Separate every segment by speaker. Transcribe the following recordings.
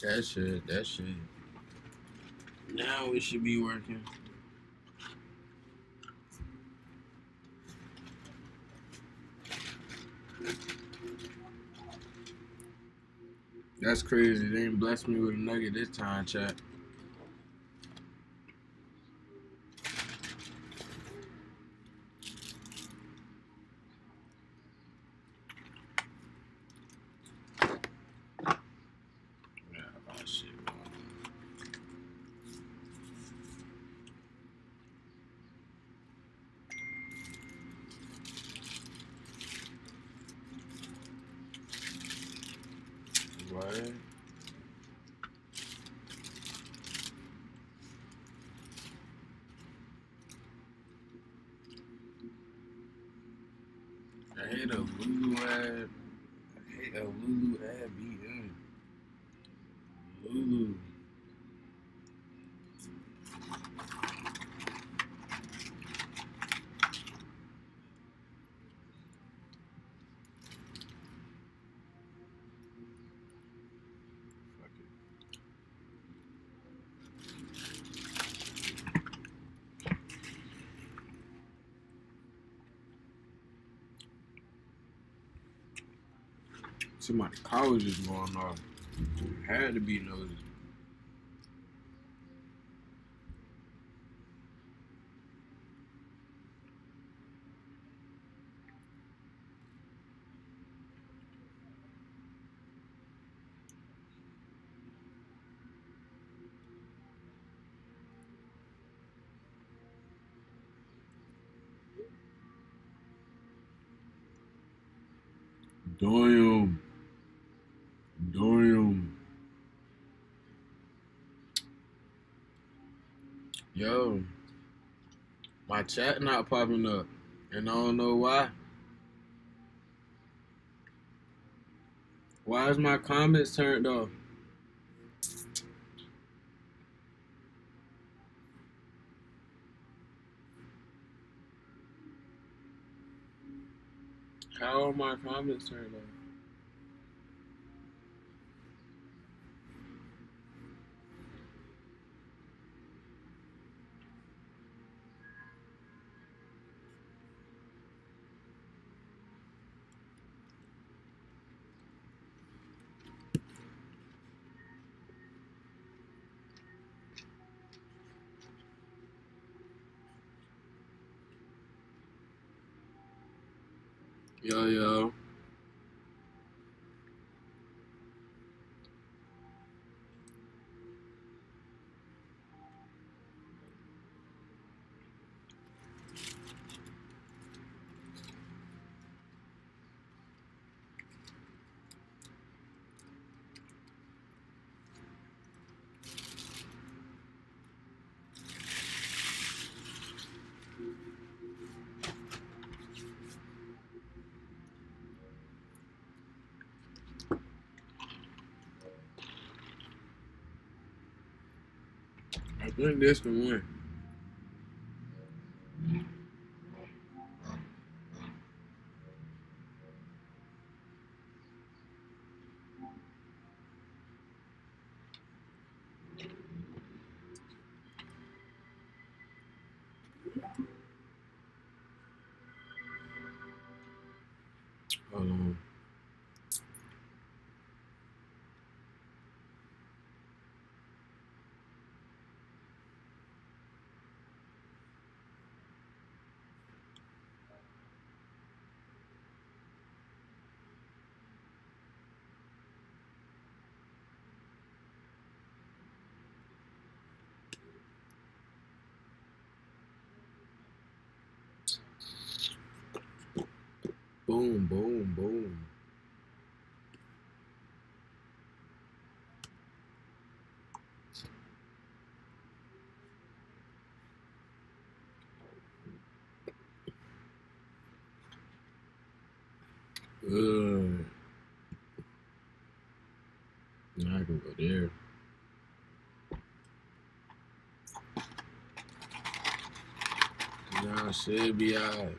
Speaker 1: That shit. Now it should be working. That's crazy. They ain't blessed me with a nugget this time, chat. Yeah, oh, shit. What? I hate a Lulu ad. I hate a Lulu ad BM. Lulu. Fuck it. Somebody college is going off. Had to be nosy. Damn. Damn. Yo, my chat not popping up. And I don't know why. Why is my comments turned off? How are my comments turned off? Yo, yo. I think this the one. Hold on. Boom, boom, boom. Ugh. Now I can go there. Nah, should be alright.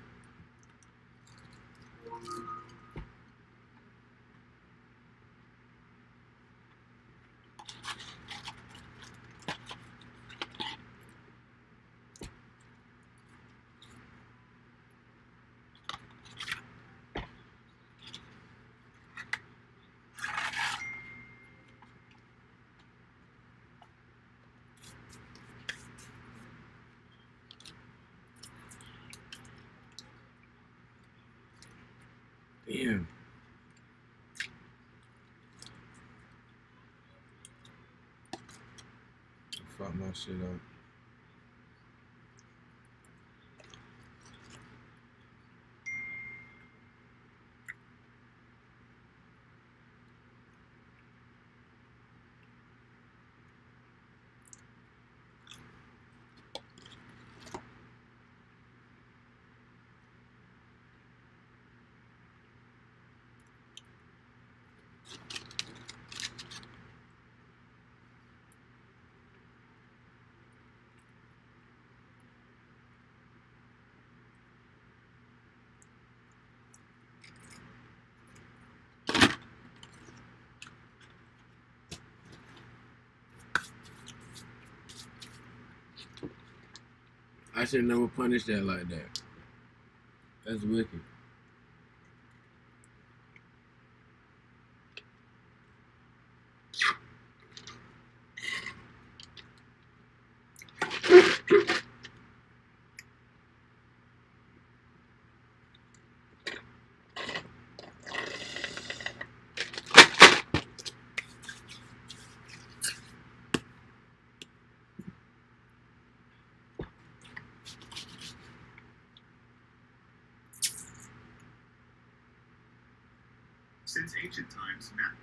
Speaker 1: Damn. Fuck my shit up. I should never punish that like that. That's wicked.
Speaker 2: Since ancient times, math.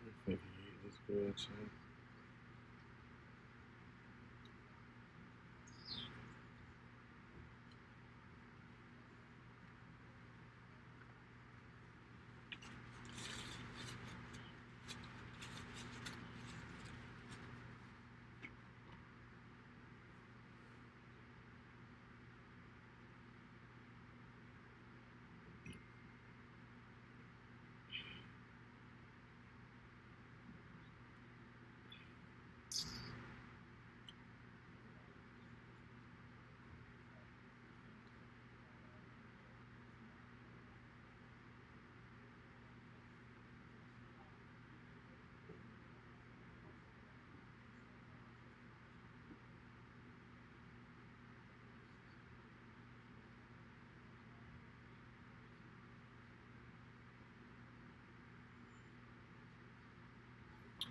Speaker 1: I fucking hate this girl, child.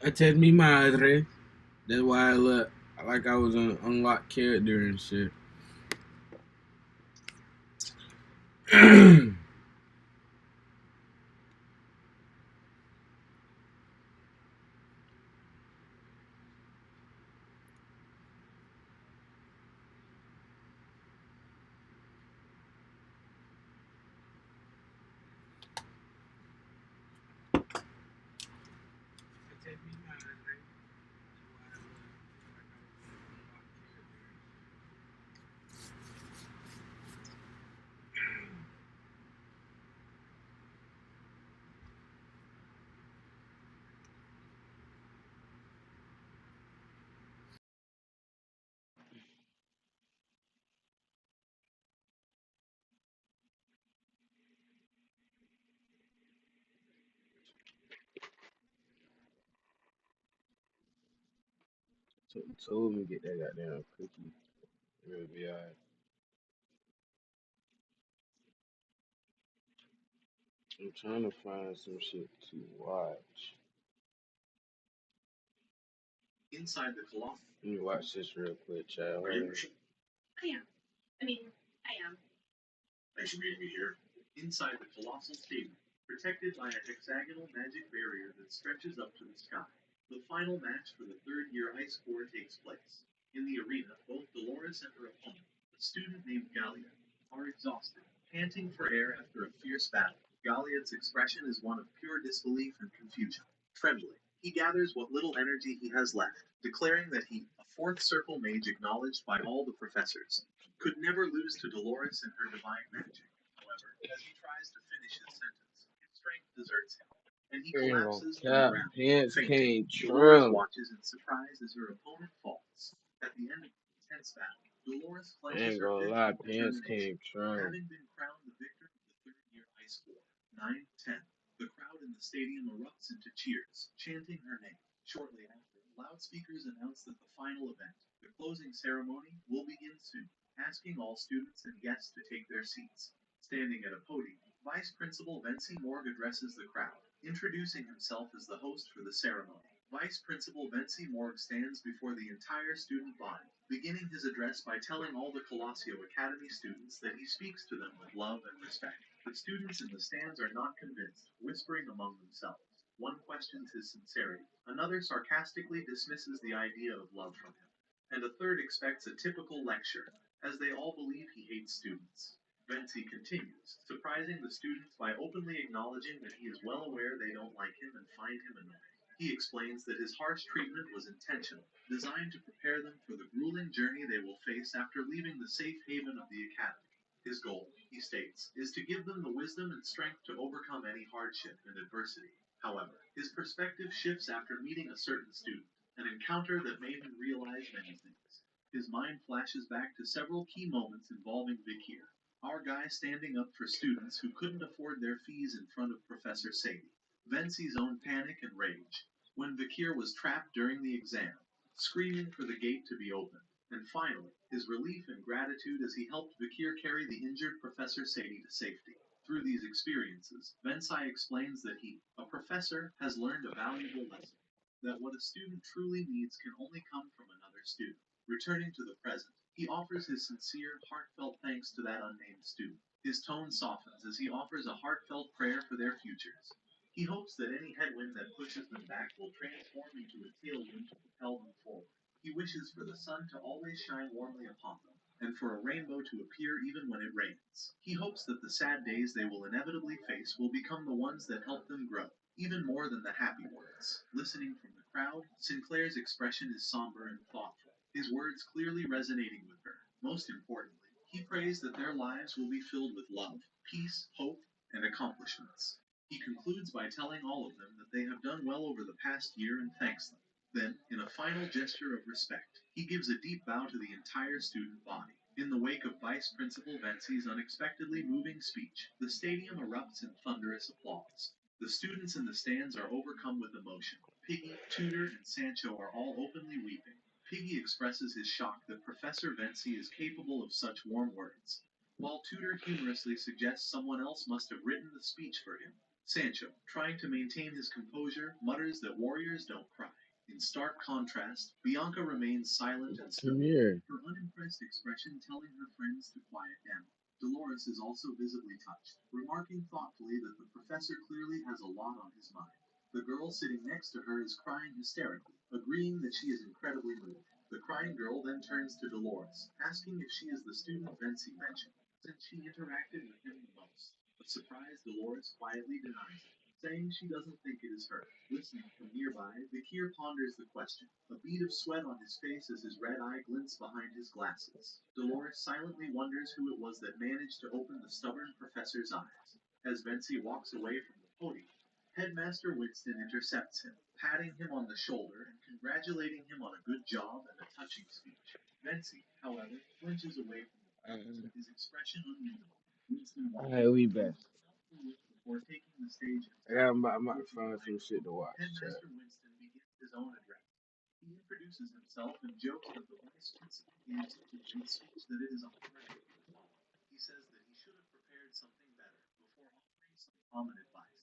Speaker 1: Esta es mi madre. That's why I look like I was an unlocked character and shit. Told me to get that goddamn cookie. It'll be alright. I'm trying to find some shit to watch.
Speaker 2: Inside the colossal.
Speaker 1: Let me watch this real quick, child.
Speaker 2: Are you? I am. I mean, I am. Thanks for meeting me here. Inside the colossal stadium. protected by a hexagonal magic barrier that stretches up to the sky. The final match for the third year ice core takes place. In the arena, both Dolores and her opponent, a student named Gallia, are exhausted, panting for air after a fierce battle. Galliard's expression is one of pure disbelief and confusion. Trembling, he gathers what little energy he has left, declaring that he, a fourth circle mage acknowledged by all the professors, could never lose to Dolores and her divine magic. However, as he tries to finish his sentence, his strength deserts him, and he
Speaker 1: Ain't gonna
Speaker 2: collapses to the
Speaker 1: cap.
Speaker 2: ground,
Speaker 1: Pants
Speaker 2: fainting.
Speaker 1: came
Speaker 2: Dolores
Speaker 1: true.
Speaker 2: watches in surprise as her opponent falls. At the end of the intense battle, Dolores clenches
Speaker 1: Ain't
Speaker 2: her
Speaker 1: gonna
Speaker 2: fist
Speaker 1: lie,
Speaker 2: with
Speaker 1: pants
Speaker 2: determination,
Speaker 1: came true.
Speaker 2: having been crowned the victor of the third year ice war. 9-10. The crowd in the stadium erupts into cheers, chanting her name. Shortly after, loudspeakers announce that the final event, the closing ceremony, will begin soon, asking all students and guests to take their seats. Standing at a podium, Vice Principal Vency Morg addresses the crowd, introducing himself as the host for the ceremony. Vice Principal Vency Morg stands before the entire student body, beginning his address by telling all the Colosio Academy students that he speaks to them with love and respect. The students in the stands are not convinced, whispering among themselves. One questions his sincerity, another sarcastically dismisses the idea of love from him, and a third expects a typical lecture, as they all believe he hates students. Vency continues, surprising the students by openly acknowledging that he is well aware they don't like him and find him annoying. He explains that his harsh treatment was intentional, designed to prepare them for the grueling journey they will face after leaving the safe haven of the academy. His goal, he states, is to give them the wisdom and strength to overcome any hardship and adversity. However, his perspective shifts after meeting a certain student, an encounter that made him realize many things. His mind flashes back to several key moments involving Vikir, our guy standing up for students who couldn't afford their fees in front of Professor Sadie. Vency's own panic and rage, when Vikir was trapped during the exam, screaming for the gate to be opened. And finally, his relief and gratitude as he helped Vikir carry the injured Professor Sadie to safety. Through these experiences, Vensai explains that he, a professor, has learned a valuable lesson. That what a student truly needs can only come from another student. Returning to the present, he offers his sincere, heartfelt thanks to that unnamed student. His tone softens as he offers a heartfelt prayer for their futures. He hopes that any headwind that pushes them back will transform into a tailwind to propel them forward. He wishes for the sun to always shine warmly upon them, and for a rainbow to appear even when it rains. He hopes that the sad days they will inevitably face will become the ones that help them grow, even more than the happy ones. Listening from the crowd, Sinclair's expression is somber and thoughtful, his words clearly resonating with her. Most importantly, he prays that their lives will be filled with love, peace, hope, and accomplishments. He concludes by telling all of them that they have done well over the past year and thanks them. Then, in a final gesture of respect, he gives a deep bow to the entire student body. In the wake of Vice Principal Vency's unexpectedly moving speech, the stadium erupts in thunderous applause. The students in the stands are overcome with emotion. Piggy, Tudor, and Sancho are all openly weeping. Piggy expresses his shock that Professor Vency is capable of such warm words, while Tudor humorously suggests someone else must have written the speech for him. Sancho, trying to maintain his composure, mutters that warriors don't cry. In stark contrast, Bianca remains silent and
Speaker 1: Come
Speaker 2: stoic,
Speaker 1: here.
Speaker 2: her unimpressed expression telling her friends to quiet down. Dolores is also visibly touched, remarking thoughtfully that the professor clearly has a lot on his mind. The girl sitting next to her is crying hysterically, agreeing that she is incredibly moved. The crying girl then turns to Dolores, asking if she is the student Vency mentioned, since she interacted with him the most. But surprised, Dolores quietly denies it, saying she doesn't think it is her. Listening from nearby, Vikir ponders the question, a bead of sweat on his face as his red eye glints behind his glasses. Dolores silently wonders who it was that managed to open the stubborn professor's eyes. As Vency walks away from the podium, Headmaster Winston intercepts him, patting him on the shoulder and congratulating him on a good job and a touching speech. Vency, however, flinches away from the pose, his expression unmoving. Winston walks
Speaker 1: Alright,
Speaker 2: over
Speaker 1: we
Speaker 2: to
Speaker 1: back.
Speaker 2: him before taking the stage
Speaker 1: I'm about to
Speaker 2: himself.
Speaker 1: find some shit to watch. Chat.
Speaker 2: Headmaster Winston begins his own address. He introduces himself and jokes that the vice principal gave such a great speech that it is a honor to hear it all. He says that he should have prepared something better before offering some common advice.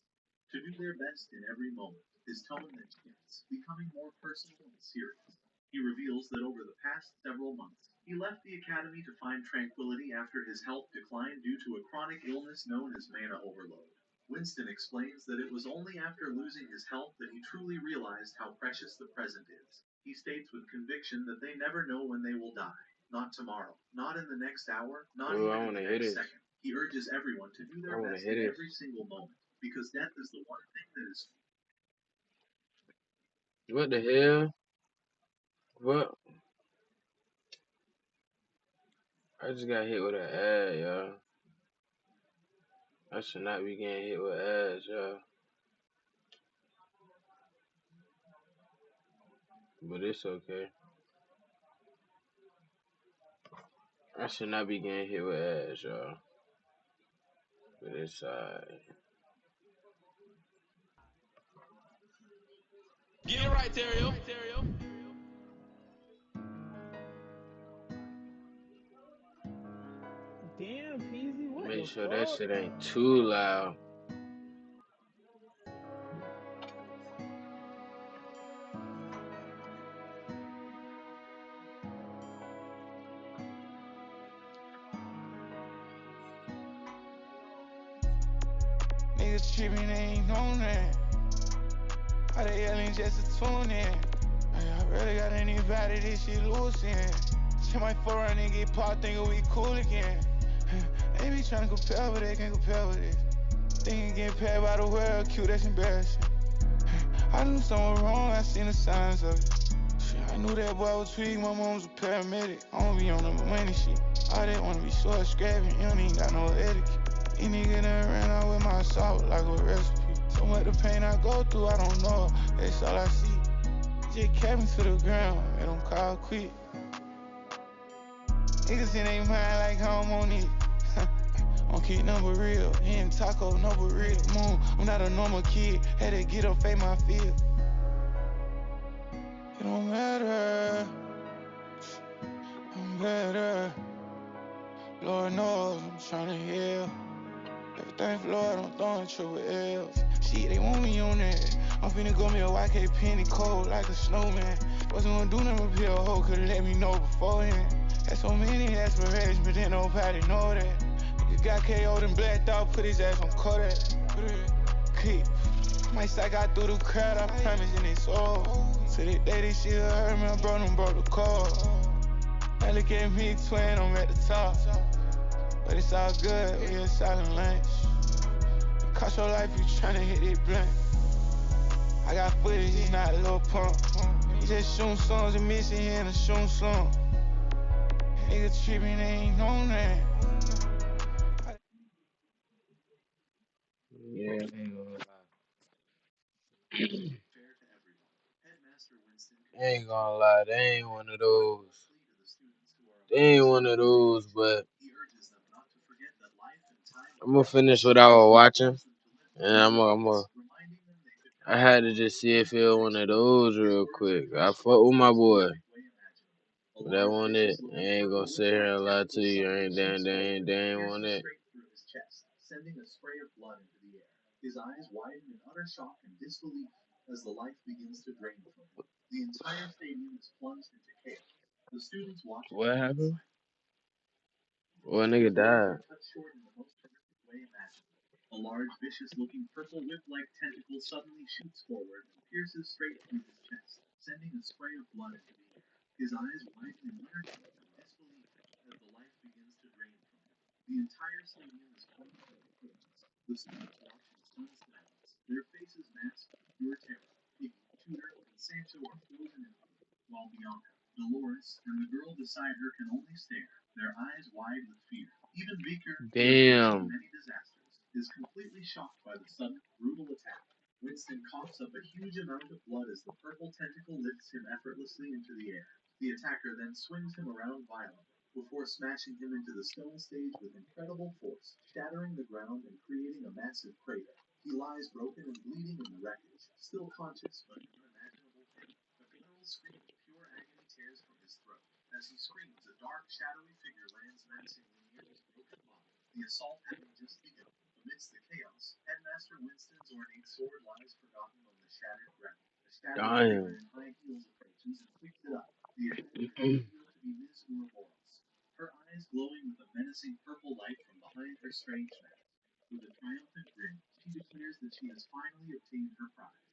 Speaker 2: To do their best in every moment, his tone then shifts, becoming more personal and serious. He reveals that over the past several months, he left the academy to find tranquility after his health declined due to a chronic illness known as mana overload. Winston explains that it was only after losing his health that he truly realized how precious the present is. He states with conviction that they never know when they will die. Not tomorrow, not in the next hour, not
Speaker 1: Oh, I
Speaker 2: even in
Speaker 1: want to
Speaker 2: the
Speaker 1: hear
Speaker 2: next
Speaker 1: this.
Speaker 2: second. He urges everyone to do
Speaker 1: I
Speaker 2: their
Speaker 1: want to
Speaker 2: best
Speaker 1: hear
Speaker 2: in
Speaker 1: this.
Speaker 2: every single moment, because death is the one thing that is.
Speaker 1: What the hell? What? I just got hit with an ad, y'all. I should not be getting hit with ads, y'all. But it's okay. I should not be getting hit with ads, y'all. But it's
Speaker 3: Get it right, Terrio.
Speaker 4: Damn, Peasy, what
Speaker 1: Make
Speaker 4: the
Speaker 1: sure that
Speaker 4: fuck?
Speaker 1: shit ain't too loud.
Speaker 5: Niggas trippin', they ain't on that. How they yelling just to tune in? I really got anybody this shit losing. Check my forehand and get popped, thinkin' we cool again. They be tryna compare, but they can't compare with this. Thinking getting paid by the world, cute, that's embarrassing. I knew something wrong, I seen the signs of it. Shit, I knew that boy was tweaking, my mom was a paramedic. I don't be on the money shit. I didn't wanna be short, scrapping, you don't even got no etiquette. These niggas done ran out with my assault like a recipe. So much the pain I go through, I don't know, that's all I see. Just kept me to the ground, and them call quit. Niggas in they mind like I'm on it. Don't keep number real, he ain't taco, no but real. Moon, I'm not a normal kid, had to get up, fade my field. It don't matter, I'm better. Lord knows I'm tryna heal. Everything for Lord, I'm throwing triple L's. Shit, they want me on that. I'm finna go me a YK penny cold like a snowman. Wasn't gonna do nothing but a hoe, could've let me know beforehand. Had so many aspirations, but then nobody know that. Nigga got KO'd and blacked out, put his ass on Kodak. Kick. Might stack out through the crowd, I promise, and it's all. To the day this shit hurt me, I broke the car. Now look at me, twin, I'm at the top. But it's all good, we a silent lunch. It cost your life, you tryna hit it blunt. I got footage, it's not a little pump. He just shooting songs and missing here in a shooting slump. Niggas tripping, they ain't on that.
Speaker 1: Yeah, I ain't gonna lie.
Speaker 2: Fair to everyone. Headmaster Winston
Speaker 1: I ain't gonna lie, they ain't one of those.
Speaker 2: plea to the students who are
Speaker 1: They ain't one of those, but
Speaker 2: he urges them not to forget that life and time
Speaker 1: I'm gonna finish what I was watching, and
Speaker 2: reminding them they could
Speaker 1: I had to just see if it was one of those real quick. I fuck with my boy, but that wasn't it. I ain't gonna sit here and lie to you. I ain't damn, they ain't want it.
Speaker 2: straight through his chest, sending a spray of blood into the air. His eyes widen in utter shock and disbelief as the life begins to drain from him. The entire stadium is plunged into chaos. The students watch it
Speaker 1: What
Speaker 2: from
Speaker 1: happened?
Speaker 2: inside.
Speaker 1: Well, nigga died.
Speaker 2: Cut short in the most horrific way imaginable. A large, vicious-looking purple whip-like tentacle suddenly shoots forward and pierces straight through his chest, sending a spray of blood into the air. His eyes widen in utter shock and disbelief as the life begins to drain from him. The entire stadium is plunged into chaos. The students watch in stunned silence, their faces masked with pure terror. Piggy, Tudor, and Sancho are frozen in fear, while Bianca, Dolores, and the girl beside her can only stare, their eyes wide with fear. Even Beaker, who has been through
Speaker 1: Damn.
Speaker 2: many disasters, is completely shocked by the sudden, brutal attack. Winston coughs up a huge amount of blood as the purple tentacle lifts him effortlessly into the air. The attacker then swings him around violently, before smashing him into the stone stage with incredible force, shattering the ground and creating a massive crater. He lies broken and bleeding in the wreckage, still conscious but in unimaginable pain. A guttural scream of pure agony tears from his throat. As he screams, a dark, shadowy figure lands menacingly near his broken body. The assault having just begun. Amidst the chaos, Headmaster Winston's ornate sword lies forgotten on the shattered ground. A shadowy
Speaker 1: Damn.
Speaker 2: figure in high heels approaches and picks it up. The attacker is revealed to be Miss Ouroboros, her eyes glowing with a menacing purple light from behind her strange mask. With a triumphant grin, she declares that she has finally obtained her prize.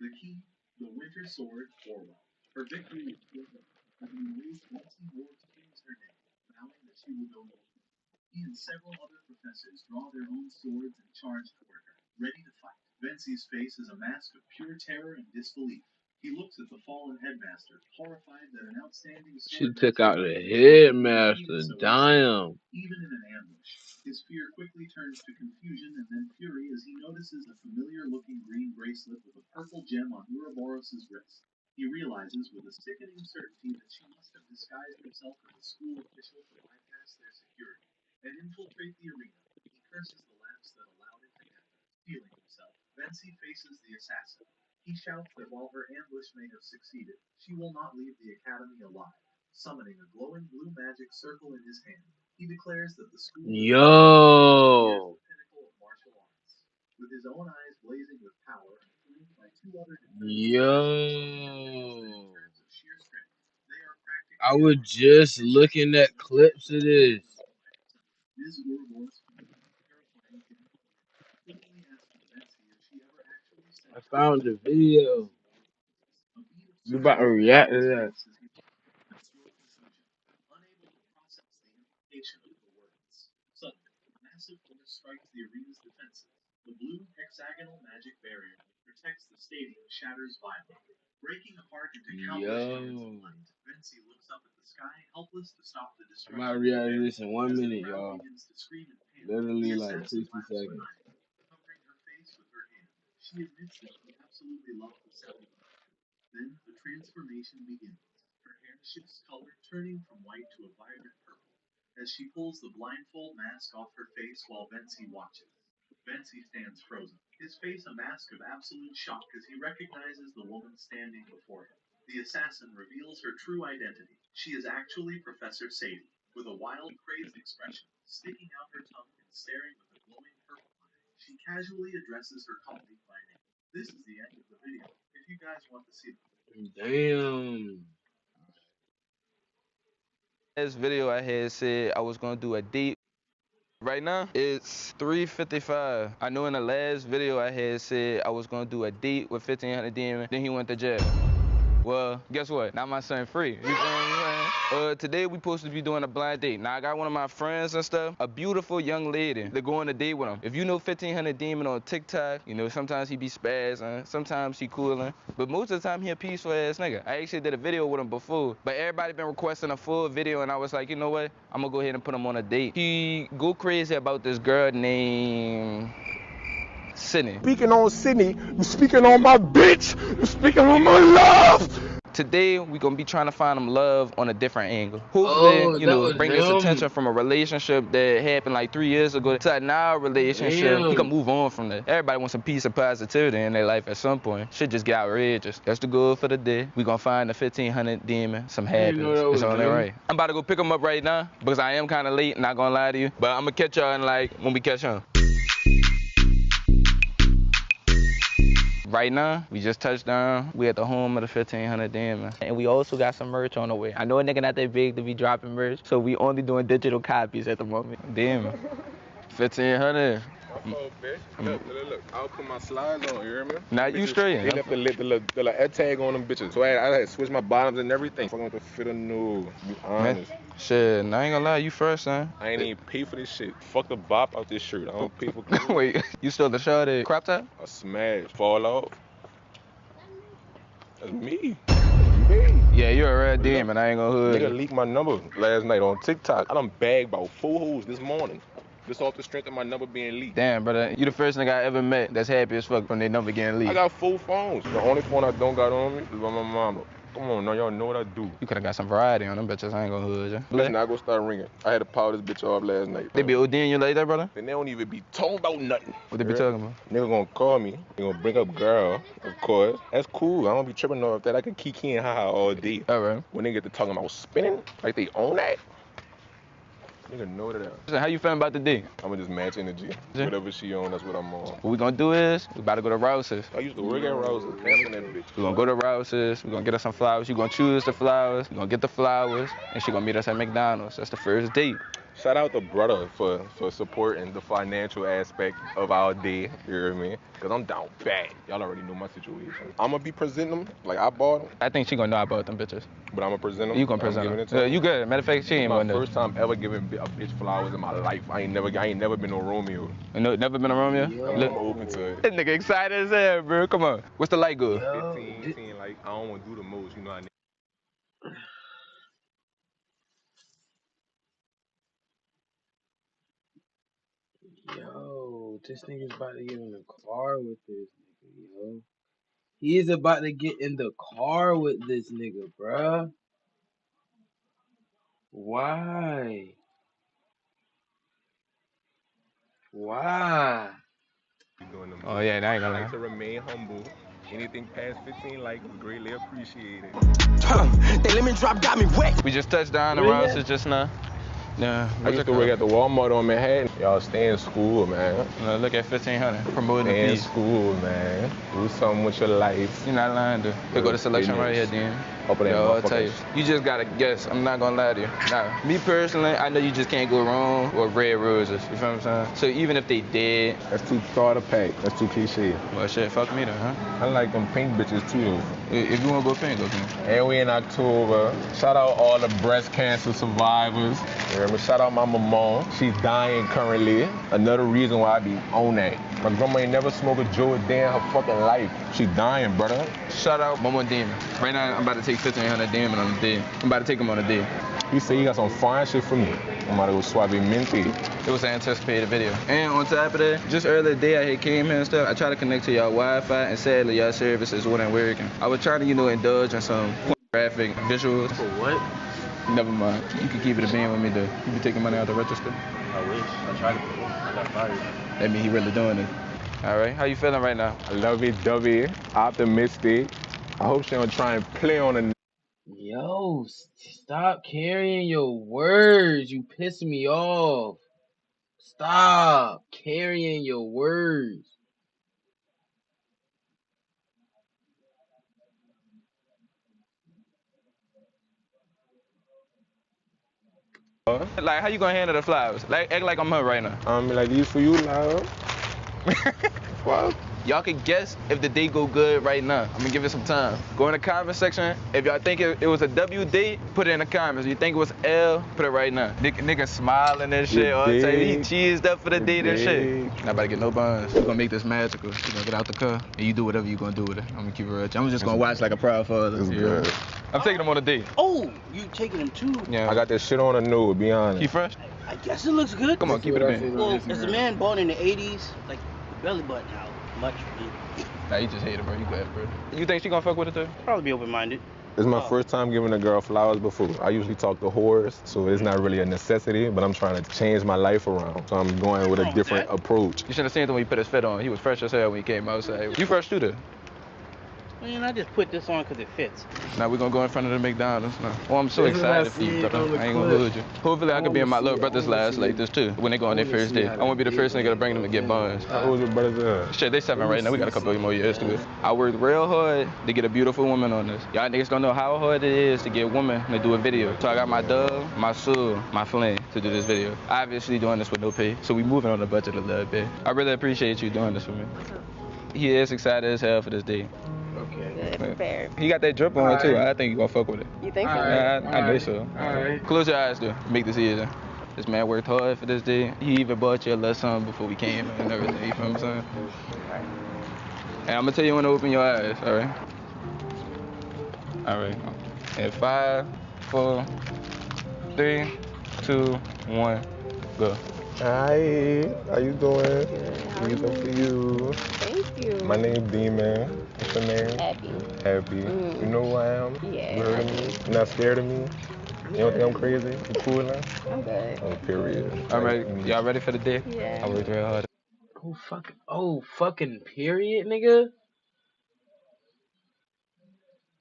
Speaker 2: The key, the Winter Sword Orwell. Her victory is certain. Having erased Betsy Moore screams her name, vowing that she will go no further. He and several other professors draw their own swords and charge toward her, ready to fight. Bensie's face is a mask of pure terror and disbelief. He looks at the fallen headmaster, horrified that an outstanding
Speaker 1: She
Speaker 2: sword
Speaker 1: took out the
Speaker 2: defeated
Speaker 1: headmaster.
Speaker 2: so easily.
Speaker 1: Damn.
Speaker 2: Even in an ambush, his fear quickly turns to confusion and then fury as he notices a familiar-looking green bracelet with a purple gem on Ouroboros's wrist. He realizes with a sickening certainty that she must have disguised herself as a school official to bypass their security and infiltrate the arena. He curses the lapse that allowed it to happen. Feeling himself, Bensie faces the assassin. He shouts that while her ambush may have succeeded, she will not leave the academy alive. Summoning a glowing blue magic circle in his hand, he declares that the school is
Speaker 1: Yo.
Speaker 2: the pinnacle of martial arts. With his own eyes blazing with power and flanked by two other
Speaker 1: Yo.
Speaker 2: of sheer strength, they are practically
Speaker 1: I was just looking at clips of this.
Speaker 2: Ms. Ouroboros terrifying him, quickly asking Betsy if she ever actually said
Speaker 1: I found the video.
Speaker 2: a beat of
Speaker 1: You about to react to that?
Speaker 2: unable to process the implication of the words. Suddenly, a massive force strikes the arena's defenses. The blue hexagonal magic barrier that protects the stadium shatters violently, breaking apart into countless shards of light. Betsy looks up at the sky, helpless to stop the destruction.
Speaker 1: I might react to this in 1
Speaker 2: As
Speaker 1: minute,
Speaker 2: the crowd
Speaker 1: y'all.
Speaker 2: begins to scream in panic,
Speaker 1: Literally
Speaker 2: the
Speaker 1: like
Speaker 2: assassin
Speaker 1: 60
Speaker 2: laughs
Speaker 1: seconds.
Speaker 2: maniacally, covering her face with her hand. She admits that she absolutely loves the sound of it. Then the transformation begins. Her hair shifts color, turning from white to a vibrant purple, as she pulls the blindfold mask off her face while Betsy watches. Betsy stands frozen, his face a mask of absolute shock as he recognizes the woman standing before him. The assassin reveals her true identity. She is actually Professor Sadie, with a wild, crazed expression, sticking out her tongue and staring with a glowing purple eye. She casually addresses her colleague by name. This is the end of the video. If you guys want to see it.
Speaker 1: Damn.
Speaker 3: This video I had said I was gonna do a date. Right now, it's 3:55. I know in the last video I had said I was gonna do a date with 1500 Demon, then he went to jail. Well, guess what? Now my son free. You feel what I'm saying? Today we supposed to be doing a blind date. Now I got one of my friends and stuff, a beautiful young lady. They're going on a date with him. If you know 1500 Demon on TikTok, you know sometimes he be spazzing, sometimes he coolin', but most of the time he a peaceful ass nigga. I actually did a video with him before, but everybody been requesting a full video, and I was like, you know what? I'm gonna go ahead and put him on a date. He go crazy about this girl named Sydney.
Speaker 6: Speaking on Sydney, you speaking on my bitch, you speaking on my love.
Speaker 3: Today, we're going to be trying to find him love on a different angle. Hopefully, bring his attention from a relationship that happened like 3 years ago to a now relationship. He can move on from that. Everybody wants some peace and positivity in their life at some point. Shit just get outrageous. That's the goal for the day. We're going to find the 1500 Demon some happiness. It's only right. I'm about to go pick him up right now because I am kind of late, not going to lie to you. But I'm going to catch y'all in like when we catch him. Right now, we just touched down. We at the home of the 1500 Demon. And we also got some merch on the way. I know a nigga not that big to be dropping merch, so we only doing digital copies at the moment. Demon. 1500.
Speaker 6: Oh, bitch. Look. I'll put my slides on, you hear me?
Speaker 3: Now you straight.
Speaker 6: They left the little air tag on them bitches. So I had to switch my bottoms and everything. Fucking with the fit of new. Be honest.
Speaker 3: Man, shit, I ain't gonna lie, you first, son.
Speaker 6: I ain't even pay for this shit. Fuck the bop out this shirt. I don't pay for clothes.
Speaker 3: Wait, you still the shorty crop top?
Speaker 6: A smash. Fall off. That's me.
Speaker 3: Yeah, you're a red demon. I ain't gonna hood.
Speaker 6: Nigga leaked my number last night on TikTok. I done bagged about 4 hoes this morning. Just off the strength of my number being leaked.
Speaker 3: Damn, brother, you the first nigga I ever met that's happy as fuck from their number getting leaked.
Speaker 6: I got 4 phones. The only phone I don't got on me is by my mama. Come on, now y'all know what I do.
Speaker 3: You coulda got some variety on them bitches. I ain't gonna hood you.
Speaker 6: Listen, I go start ringing. I had to power this bitch off last night.
Speaker 3: They be ODing you like that, brother?
Speaker 6: And they don't even be talking about nothing.
Speaker 3: What they be talking about?
Speaker 6: Nigga gonna call me. They gonna bring up girl, of course. That's cool. I don't be tripping off that. I can kiki and haha all day.
Speaker 3: All right.
Speaker 6: When they get to talking about spinning, like they own that. Nigga know that.
Speaker 3: So how you feeling about the day?
Speaker 6: I'ma just match energy.
Speaker 3: Yeah.
Speaker 6: Whatever she on, that's what I'm on.
Speaker 3: What we gonna do is, we about to go to Rouse's.
Speaker 6: I used to work at Rouse's. Camping that bitch.
Speaker 3: We gonna go to Rouse's, we gonna get us some flowers. You gonna choose the flowers, we gonna get the flowers, and she gonna meet us at McDonald's. That's the first date.
Speaker 6: Shout out to brother for supporting the financial aspect of our day. You hear me? Cause I'm down bad. Y'all already know my situation. I'm gonna be presenting them like I bought them,
Speaker 3: I think she gonna know I bought them bitches.
Speaker 6: but I'm gonna present them.
Speaker 3: You gonna
Speaker 6: I'm
Speaker 3: present
Speaker 6: giving
Speaker 3: them?
Speaker 6: it to them.
Speaker 3: You good? Matter of fact, she
Speaker 6: It's
Speaker 3: ain't
Speaker 6: my
Speaker 3: one
Speaker 6: first time ever giving a bitch flowers in my life. I ain't never been no Romeo.
Speaker 3: No, never been around you?
Speaker 1: Yo.
Speaker 3: Look,
Speaker 6: I'm open to it.
Speaker 3: this nigga excited as hell, bro. Come on. What's the light good?
Speaker 1: Yo,
Speaker 6: 15, 18, like I don't wanna do the most, you know I need.
Speaker 1: yo, this nigga's about to get in the car with this nigga, yo. He is about to get in the car with this nigga, bruh. Why? Why?
Speaker 6: Doing the most.
Speaker 3: Oh yeah, that ain't
Speaker 6: I
Speaker 3: gonna
Speaker 6: like to
Speaker 3: lie.
Speaker 6: remain humble. Anything past 15 likes is greatly appreciated.
Speaker 2: They lemon drop got me wet.
Speaker 3: We just touched down
Speaker 1: Where
Speaker 3: around
Speaker 1: he at?
Speaker 3: us just now. Yeah,
Speaker 6: I used to work at the Walmart on Manhattan. Y'all stay in school, man.
Speaker 3: Look at 1500, promoting the
Speaker 6: Stay in
Speaker 3: peace.
Speaker 6: school, man. Do something with your life.
Speaker 3: You're not lying, dude. Here go the selection right here,
Speaker 6: Business.
Speaker 3: then.
Speaker 6: Up in that
Speaker 3: Yo, I'll tell you.
Speaker 6: motherfucker.
Speaker 3: You just gotta guess. I'm not gonna lie to you. Now, me personally, I know you just can't go wrong with red roses. You feel what I'm saying? So even if they did,
Speaker 6: That's too starter pack. That's too cliche.
Speaker 3: well, shit, fuck me then, huh?
Speaker 6: I like them pink bitches too, though.
Speaker 3: If you wanna go pink, go pink.
Speaker 6: And we in October. Shout out all the breast cancer survivors. You hear me? Shout out my mama. She's dying currently. Another reason why I be on that. My grandma ain't never smoked a Joe a day in her fucking life. She dying, brother.
Speaker 3: Shout out Momo Demon. Right now, I'm about to take 1500 Demon on the day. I'm about to take him on the day.
Speaker 6: He said he got some fine shit for me. I'm about to go swap it minty.
Speaker 3: It was an anticipated video. And on top of that, just earlier today I had came here and stuff. I tried to connect to y'all Wi-Fi, and sadly y'all services wasn't working. I was trying to, indulge in some graphic visuals.
Speaker 1: For what?
Speaker 3: Never mind. You can keep it a bean with me though. You be taking money out the register.
Speaker 1: I wish. I tried to put it. I got fired.
Speaker 3: That mean he really doing it. All right. How you feeling right now?
Speaker 6: I love it, dovey, optimistic. I hope she don't try and play on a.
Speaker 1: Yo, stop carrying your words. You piss me off. Stop carrying your words.
Speaker 3: Like, how you gonna handle the flowers? Like, act like I'm her right now.
Speaker 6: I'm like, these for you, love. Fuck.
Speaker 3: Y'all can guess if the date go good right now. I'm gonna give it some time. Go in the comment section. If y'all think it was a W date, put it in the comments. If you think it was L, put it right now. Nigga smiling and shit. All the time. He cheesed up for the date and shit. Not about to get no buns. We're gonna make this magical. You're gonna get out the car and you do whatever you gonna do with it. I'm gonna keep it real. I'm just gonna watch like a proud father.
Speaker 6: It's good.
Speaker 3: I'm taking him on a date.
Speaker 2: Oh, you taking him too?
Speaker 3: Yeah.
Speaker 6: I got this shit on the nude, be honest.
Speaker 3: He fresh?
Speaker 2: I guess it looks good.
Speaker 3: Come on, keep it a bit.
Speaker 2: Well, as a man born in the 80s, like the belly button out much for me.
Speaker 3: Nah, you just hate it, bro. You good, bro. You think she gonna fuck with it too?
Speaker 2: Probably be open-minded.
Speaker 6: This is my first time giving a girl flowers before. I usually talk to whores, so it's not really a necessity, but I'm trying to change my life around. So I'm going with a different approach.
Speaker 3: You should have seen it when he put his fit on. He was fresh as hell when he came outside. You fresh too, though?
Speaker 2: Man, I just put this on because it fits.
Speaker 3: Now we're gonna go in front of the McDonald's now. Oh, I'm so
Speaker 1: This is what I
Speaker 3: excited for you,
Speaker 1: see
Speaker 3: brother.
Speaker 1: on the
Speaker 3: I ain't gonna
Speaker 1: clip.
Speaker 3: hold you. Hopefully I could be in my little brother's lives like this too, when they go on their first date. I wanna be the first nigga to bring them to get buns.
Speaker 6: How old your brother's at?
Speaker 3: Shit, they 7 right now. We got a couple more years to it. I worked real hard to get a beautiful woman on this. Y'all niggas don't know how hard it is to get women to do a video. So I got my dove, my soul, my flame to do this video. Obviously doing this with no pay, so we moving on the budget a little bit. I really appreciate you doing this for me. He is excited as hell for this date.
Speaker 1: Okay.
Speaker 7: Good, prepared.
Speaker 3: He got that drip on too. I think you gonna fuck with it.
Speaker 7: You think so?
Speaker 1: Alright.
Speaker 3: Yeah, I know so.
Speaker 1: Alright.
Speaker 3: Close your eyes, though. Make this easy. This man worked hard for this day. He even bought you a little something before we came and everything. You feel what I'm saying? And I'm gonna tell you when to open your eyes. All right. All right. And 5, 4, 3, 2, 1, go.
Speaker 6: Hi, how you doing?
Speaker 7: Good. How are
Speaker 6: These are for you.
Speaker 7: Thank you.
Speaker 6: My name's Demon. What's your name?
Speaker 7: Happy.
Speaker 6: Happy.
Speaker 7: Mm.
Speaker 6: You know who I am?
Speaker 7: Yeah,
Speaker 6: You heard
Speaker 7: I
Speaker 6: of me?
Speaker 7: do.
Speaker 6: You're not scared of me? You don't think I'm crazy? You cool now?
Speaker 7: I'm good.
Speaker 6: Oh, period.
Speaker 3: All right. Y'all ready for the day?
Speaker 7: Yeah.
Speaker 3: I worked real hard.
Speaker 1: Fucking period, nigga.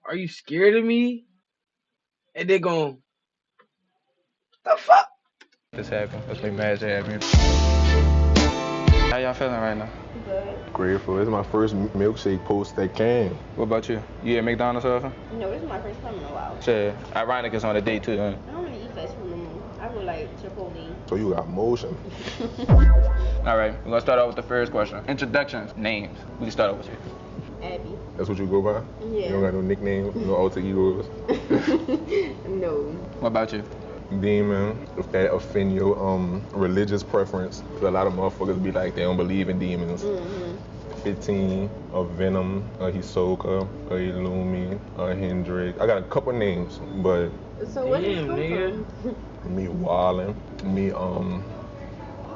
Speaker 1: Are you scared of me? And they gon' the fuck?
Speaker 3: This happened. Let's make magic happen. How y'all feeling right now?
Speaker 7: Good.
Speaker 6: Grateful. This is my first milkshake post that came.
Speaker 3: What about you? You at McDonald's often?
Speaker 7: No, this is my first time in a while.
Speaker 3: Shit. Ironic it's on a date too, huh?
Speaker 7: I don't really eat fast food no more. I would like Chipotle.
Speaker 6: So you got motion.
Speaker 3: All right, we're gonna start out with the first question. Introductions, names. We can start out with you.
Speaker 7: Abby.
Speaker 6: That's what you go by?
Speaker 7: Yeah.
Speaker 6: You don't got no nickname, no alter egos?
Speaker 7: No.
Speaker 3: What about you?
Speaker 6: Demon, if that offend your religious preference. 'Cause a lot of motherfuckers be like, they don't believe in demons. 15, a Venom, a Hisoka, a Illumi, a Hendrix. I got a couple names, but
Speaker 7: So where did it
Speaker 1: Damn,
Speaker 7: come
Speaker 1: nigga.
Speaker 7: from?
Speaker 6: me Wildin', me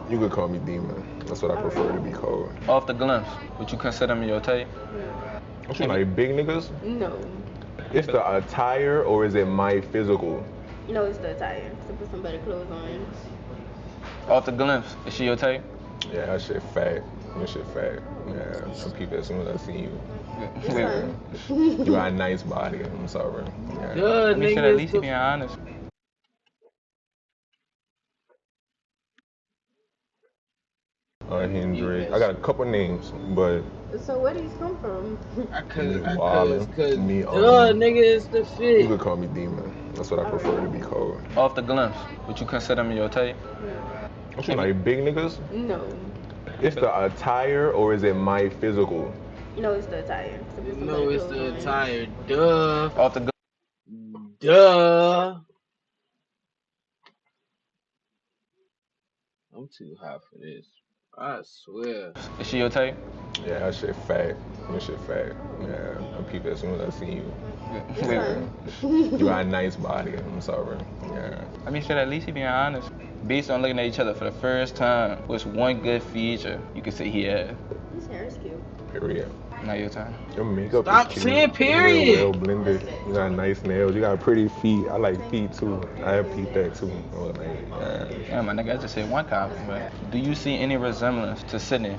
Speaker 6: you could call me Demon. That's what I prefer to be called.
Speaker 3: Off the glimpse, would you consider me your type?
Speaker 6: Don't you like big niggas?
Speaker 7: No.
Speaker 6: It's the attire or is it my physical?
Speaker 7: No, it's the attire. To put some better clothes on.
Speaker 3: Off the glimpse, is she your type?
Speaker 6: Yeah, that shit fat. That shit fat. Yeah, some people as soon as I see you.
Speaker 7: It's fine.
Speaker 6: You got a nice body. I'm sorry. Yeah.
Speaker 1: Duh,
Speaker 3: I mean, should
Speaker 1: nigga.
Speaker 3: at least be honest.
Speaker 6: Hendrix. I got a couple names, but
Speaker 7: So where did these come from?
Speaker 1: Cause,
Speaker 6: me,
Speaker 1: nigga, it's the
Speaker 6: you
Speaker 1: fit.
Speaker 6: could call me Demon. That's what I prefer to be called.
Speaker 3: Off the glimpse, would you consider me your type?
Speaker 6: Don't you like big niggas?
Speaker 7: No.
Speaker 6: It's the attire or is it my physical?
Speaker 7: No, it's the attire. To put some
Speaker 1: No,
Speaker 7: better
Speaker 1: it's
Speaker 7: clothes
Speaker 1: the
Speaker 7: on.
Speaker 1: attire. Duh.
Speaker 3: Off the glimpse,
Speaker 1: Duh. I'm too hot for this. I swear.
Speaker 3: is she your type?
Speaker 6: Yeah, that shit fat. That shit fat. Yeah, some people as soon as I see you.
Speaker 7: It's fine.
Speaker 6: You got a nice body. I'm sorry. Yeah.
Speaker 3: I mean, should at least be honest. Based on looking at each other for the first time, what's one good feature you could say he had?
Speaker 7: His hair is cute.
Speaker 6: Period.
Speaker 3: Now your time.
Speaker 6: Your makeup
Speaker 1: Stop
Speaker 6: is cute.
Speaker 1: saying period.
Speaker 6: Well blended. You got nice nails. You got pretty feet. I like feet too. I have feet that too. I was like, yeah.
Speaker 3: Yeah, my nigga, I just said one compliment. Do you see any resemblance to Sydney?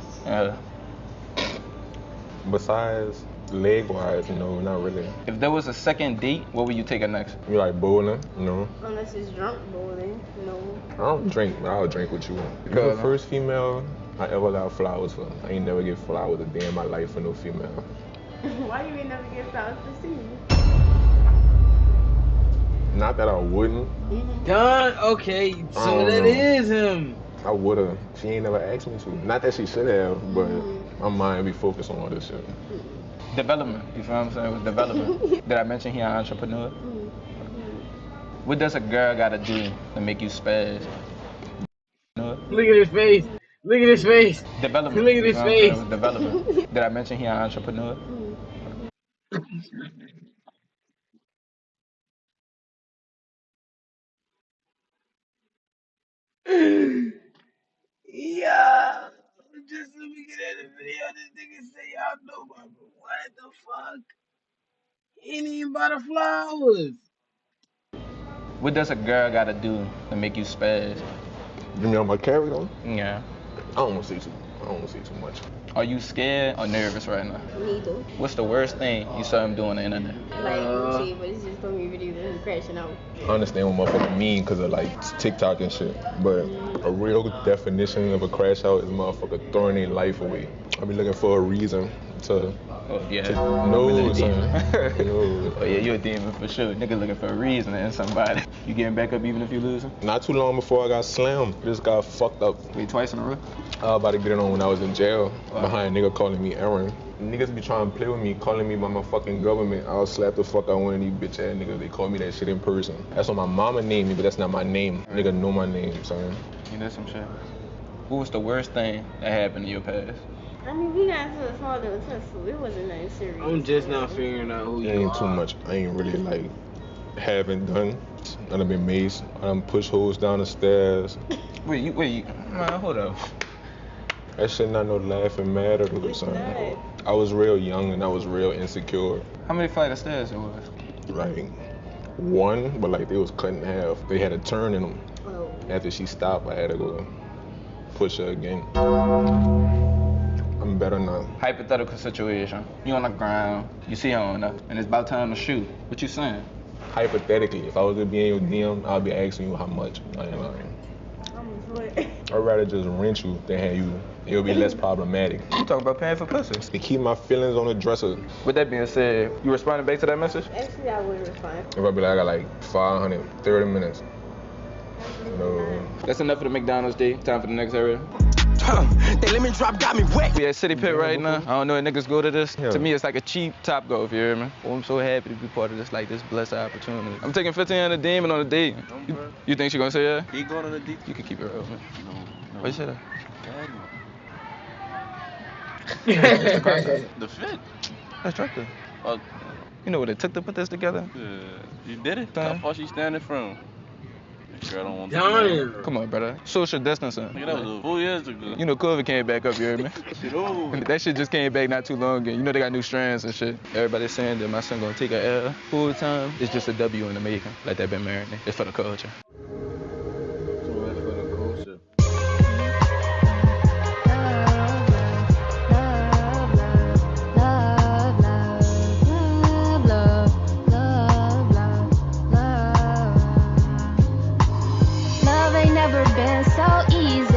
Speaker 6: Besides leg wise, no, not really.
Speaker 3: If there was a second date, what would you take her next?
Speaker 6: You like bowling? No.
Speaker 7: Unless it's drunk bowling. No.
Speaker 6: I don't drink, but I'll drink with you. You're
Speaker 3: Good,
Speaker 6: the
Speaker 3: man.
Speaker 6: first female I ever got flowers for. I ain't never get flowers a day in my life for no female.
Speaker 7: Why you ain't never get flowers to see me?
Speaker 6: Not that I wouldn't.
Speaker 1: Done. Okay, so that is him.
Speaker 6: I would've. She ain't never asked me to. Not that she should have, but my mind be focused on all this shit.
Speaker 3: Development. You feel what I'm saying? With development. Did I mention he an entrepreneur? What does a girl gotta do to make you spaz?
Speaker 1: Look at his face. Look at his face.
Speaker 3: Development.
Speaker 1: Look at
Speaker 3: You
Speaker 1: his
Speaker 3: feel what I'm saying?
Speaker 1: face.
Speaker 3: With development. Did I mention he an entrepreneur?
Speaker 1: Yeah. Just looking at the video, this nigga say y'all know about me. What the fuck? He ain't even buy the flowers.
Speaker 3: What does a girl gotta do to make you spaz?
Speaker 6: You mean on my character?
Speaker 3: Yeah.
Speaker 6: I don't want to see too much.
Speaker 3: Are you scared or nervous right now?
Speaker 7: Neither.
Speaker 3: What's the worst thing you saw him do on the internet?
Speaker 7: Like, shit, but it's just so many videos of him crashing out.
Speaker 6: I understand what motherfuckers mean because of like TikTok and shit, but a real definition of a crash out is motherfucker throwing their life away. I be looking for a reason to
Speaker 3: Oh, yeah.
Speaker 6: no,
Speaker 3: Really a
Speaker 6: son.
Speaker 3: demon.
Speaker 6: No.
Speaker 3: Oh, yeah, you a demon for sure. Nigga looking for a reason to end somebody. You getting back up even if you losing?
Speaker 6: Not too long before I got slammed, just got fucked up.
Speaker 3: Wait, twice in a row?
Speaker 6: I was about to get it on when I was in jail behind a nigga calling me Aaron. Niggas be trying to play with me, calling me by my fucking government. I'll slap the fuck out one of these bitch ass niggas. They call me that shit in person. That's what my mama named me, but that's not my name. Nigga know my name, son.
Speaker 3: You did some shit. What was the worst thing that happened in your past?
Speaker 7: I mean, we got into a small little tussle. It wasn't nothing serious.
Speaker 1: I'm just now figuring out who
Speaker 6: It
Speaker 1: you
Speaker 6: ain't
Speaker 1: are.
Speaker 6: too much. I ain't really like haven't done. I done been maced. I done pushed hoes down the stairs.
Speaker 3: Wait, man, hold up.
Speaker 6: That shit not no laughing matter though,
Speaker 7: It's
Speaker 6: son.
Speaker 7: not.
Speaker 6: I was real young and I was real insecure.
Speaker 3: How many flight of stairs it was?
Speaker 6: Like one, but like they was cut in half. They had a turn in them.
Speaker 7: Oh.
Speaker 6: After she stopped, I had to go push her again. I'm better now.
Speaker 3: Hypothetical situation. You on the ground, you see her on her, and it's about time to shoot. What you saying?
Speaker 6: Hypothetically, if I was to be in your DM, I'd be asking you how much. I ain't lying. I'd rather just rent you than have you. It'll be less problematic.
Speaker 3: You talking about paying for pussy.
Speaker 6: To keep my feelings on the dresser.
Speaker 3: With that being said, you responding back to that message?
Speaker 7: Actually, I would respond.
Speaker 6: If I be like, I got like 530 minutes. No.
Speaker 3: That's enough for the McDonald's day. Time for the next area.
Speaker 2: They lemon drop got me wet.
Speaker 3: We at City Pit right now. I don't know if niggas go to this.
Speaker 6: Yeah.
Speaker 3: To me, it's like a cheap Top Golf, you hear me? Well, I'm so happy to be part of this, like, this blessed opportunity. I'm taking 1500 Demon on a date. You think she gonna say yeah?
Speaker 8: He going on a date?
Speaker 3: You can keep it real, man.
Speaker 8: No.
Speaker 3: What you say that?
Speaker 8: The fit.
Speaker 3: That's tractor.
Speaker 8: Oh,
Speaker 3: You know what it took to put this together?
Speaker 8: you did it? How far she standing from? Sure, I don't want to.
Speaker 1: Damn.
Speaker 3: Come on, brother. Social distancing.
Speaker 8: Nigga, that was 4 years ago.
Speaker 3: You know COVID came back up, you hear me?
Speaker 8: Shit over.
Speaker 3: That shit just came back not too long ago. You know they got new strands and shit. Everybody's saying that my son gonna take a L full time. It's just a W in the making. Like that been marinating. It's for the culture.
Speaker 1: Too much for the culture.
Speaker 9: Love ain't never been so easy.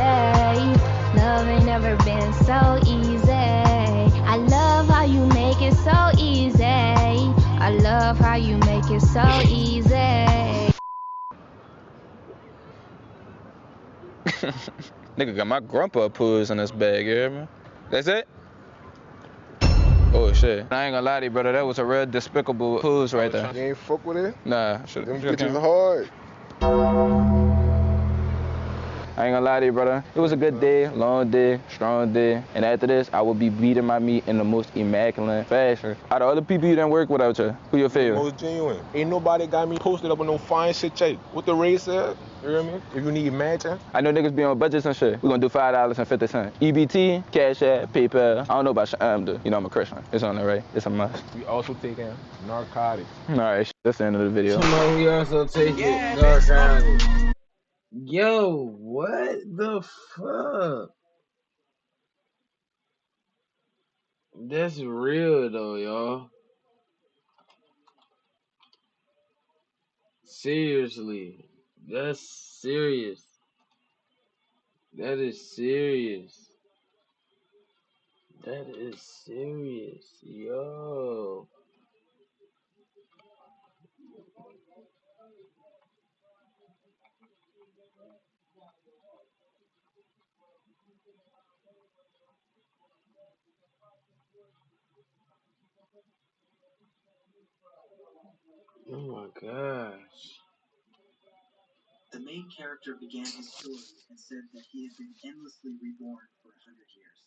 Speaker 9: Love ain't never been so easy. I love how you make it so easy. I love how you make it so easy.
Speaker 3: Nigga got my grandpa pulls in this bag, you hear me? That's it? Oh shit. I ain't gonna lie to you, brother. That was a real despicable pulls right there.
Speaker 6: You ain't fuck with it?
Speaker 3: Nah, shit.
Speaker 6: Them bitches hard.
Speaker 3: I ain't gonna lie to you, brother. It was a good day, long day, strong day. And after this, I will be beating my meat in the most immaculate fashion. Out of all the people you done work with out here, who your favorite?
Speaker 6: Most genuine. Ain't nobody got me posted up with no fine shit check. What the race said, you hear me? If you need matching.
Speaker 3: I know niggas be on budgets and shit. We gonna do $5.50. EBT, Cash App, PayPal. I don't know about though. You know I'm a Christian. It's on there, right? It's a must.
Speaker 6: We also taking narcotics.
Speaker 3: All right, that's the end of the video.
Speaker 1: We also take it narcotics. Yo, what the fuck? That's real though, y'all. Seriously. That's serious. That is serious. That is serious. Yo. Oh my gosh.
Speaker 2: The main character began his story and said that he had been endlessly reborn for 100 years.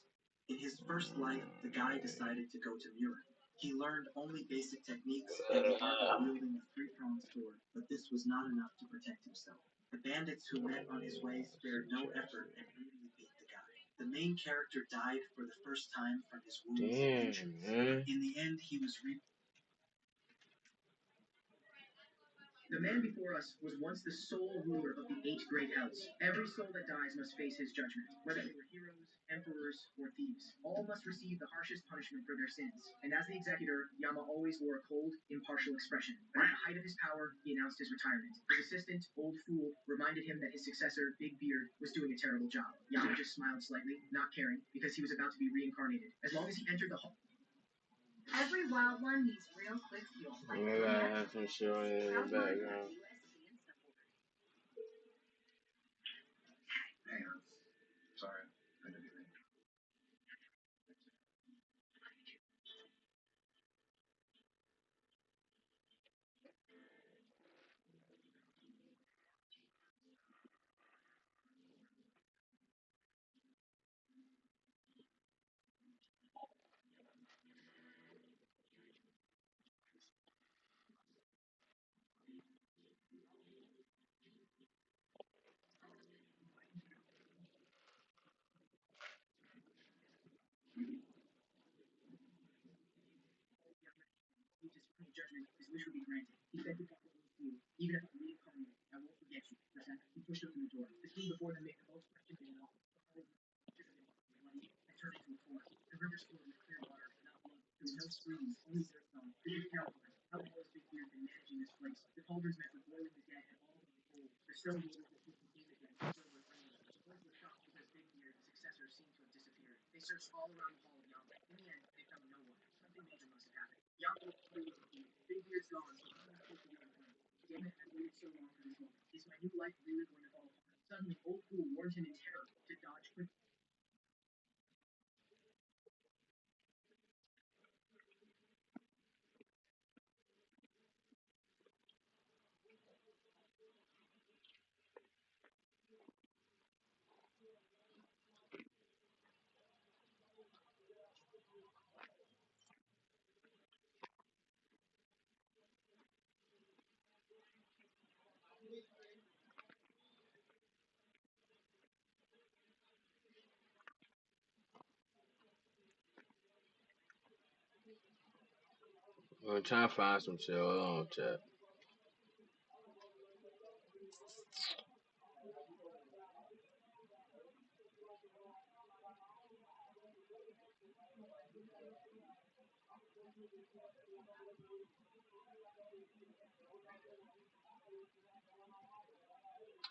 Speaker 2: In his first life, the guy decided to go to Murin. He learned only basic techniques and the art of wielding a three-pronged sword, but this was not enough to protect himself. The bandits who met on his way spared no effort and brutally beat the guy. The main character died for the first time from his wounds and injuries.
Speaker 1: Man.
Speaker 2: In the end, he was The man before us was once the sole ruler of the 8 great house. Every soul that dies must face his judgment, whether they were heroes, emperors, or thieves. All must receive the harshest punishment for their sins. And as the executor, Yama always wore a cold, impartial expression. But at the height of his power, he announced his retirement. His assistant, Old Fool, reminded him that his successor, Big Beard, was doing a terrible job. Yama just smiled slightly, not caring, because he was about to be reincarnated. As long as he entered the hall.
Speaker 9: Every wild one needs real quick fuel.
Speaker 1: I gotta have some shit on in the background.
Speaker 2: Hang on. Sorry. I didn't even. Judgment, his wish would be granted. He said to Old Fool, even if I'm reincarnated, I won't forget you. He pushed open the door. The scene before them made the most questions in all. The bloody and turned into a forest. The rivers flowed with clear water, not blood. There was no streams, only dirt stone. This was terrifying. How the hell has Big Beard been managing this place? The cauldrons met with boiling the dead and all of the cold. The stone walls were keeping clean again, filled with rain. The boys were shocked because Big Beard, the successor, seemed to have disappeared. They searched all around the hall of Yama. In the end, they found no one. Something major must have happened. Yama was free. Big Beard's gone, so I'm not supposed to be on the planet. Damn it, I waited so long for this moment. Is my new life really going to fall apart?
Speaker 1: I'm trying to find some shit. Hold on, chat.